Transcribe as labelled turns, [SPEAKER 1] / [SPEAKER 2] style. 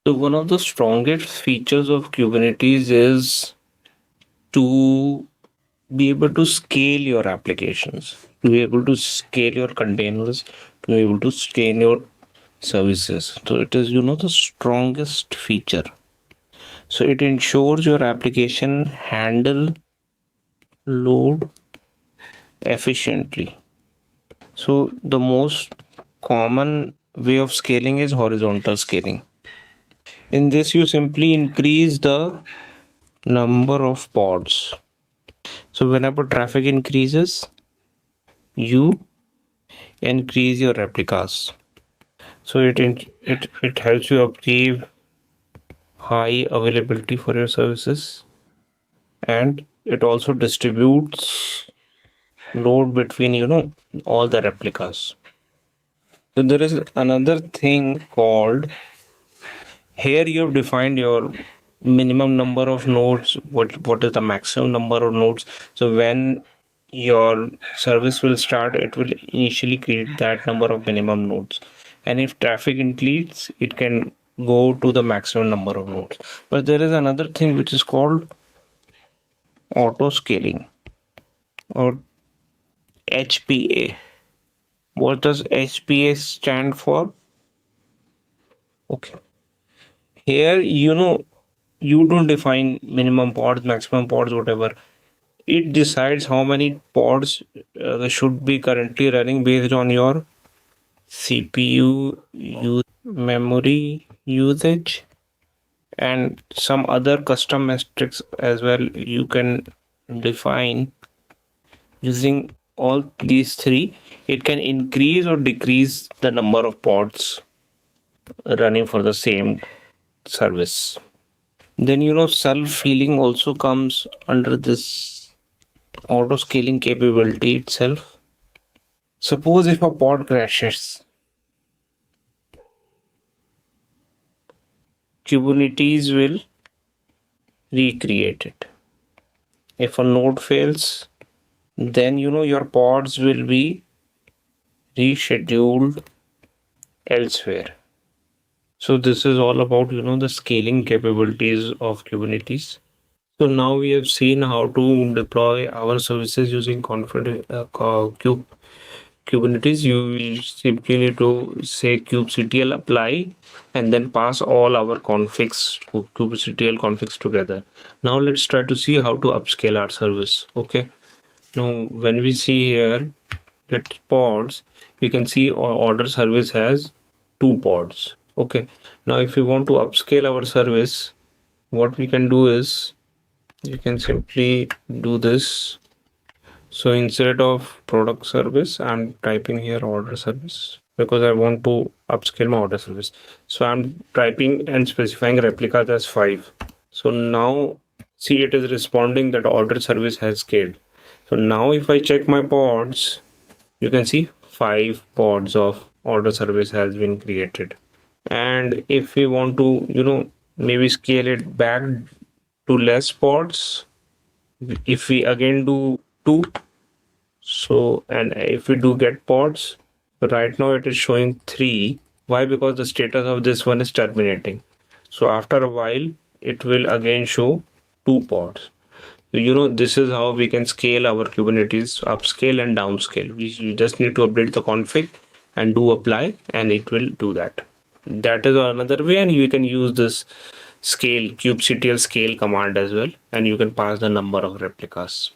[SPEAKER 1] So one of the strongest features of Kubernetes is to be able to scale your applications, to be able to scale your containers, to be able to scale your services. So it is, the strongest feature. So it ensures your application handle load efficiently. So the most common way of scaling is horizontal scaling. In this, you simply increase the number of pods. So whenever traffic increases, you increase your replicas. So it helps you achieve high availability for your services, and it also distributes load between all the replicas. So there is another thing called, here you have defined your minimum number of nodes, what is the maximum number of nodes. So when your service will start, it will initially create that number of minimum nodes, and if traffic increases, it can go to the maximum number of nodes. But there is another thing which is called auto scaling, or HPA. What does HPA stand for? Okay, here you don't define minimum pods, maximum pods, whatever. It decides how many pods should be currently running based on your CPU use, memory usage, and some other custom metrics as well. You can define using all these three. It can increase or decrease the number of pods running for the same service. Then self healing also comes under this auto scaling capability itself. Suppose if a pod crashes, Kubernetes will recreate it. If a node fails, then your pods will be rescheduled elsewhere. So this is all about the scaling capabilities of Kubernetes. So now we have seen how to deploy our services using Kubernetes. You will simply need to say kubectl apply and then pass all our configs, kubectl configs together. Now let's try to see how to upscale our service. Okay. Now when we see here get pods, we can see our order service has 2 pods. Okay. Now if we want to upscale our service, what we can do is you can simply do this. So instead of product service, I'm typing here order service because I want to upscale my order service. So I'm typing and specifying replicas as 5. So now see, it is responding that order service has scaled. So now if I check my pods, you can see 5 pods of order service has been created. And if we want to, maybe scale it back to less pods, if we again do 2, so, and if we do get pods, right now it is showing 3. Why? Because the status of this one is terminating. So after a while, it will again show 2 pods. So, this is how we can scale our Kubernetes, upscale and downscale. You just need to update the config and do apply, and it will do that. That is another way, and you can use this scale, kubectl scale command as well, and you can pass the number of replicas.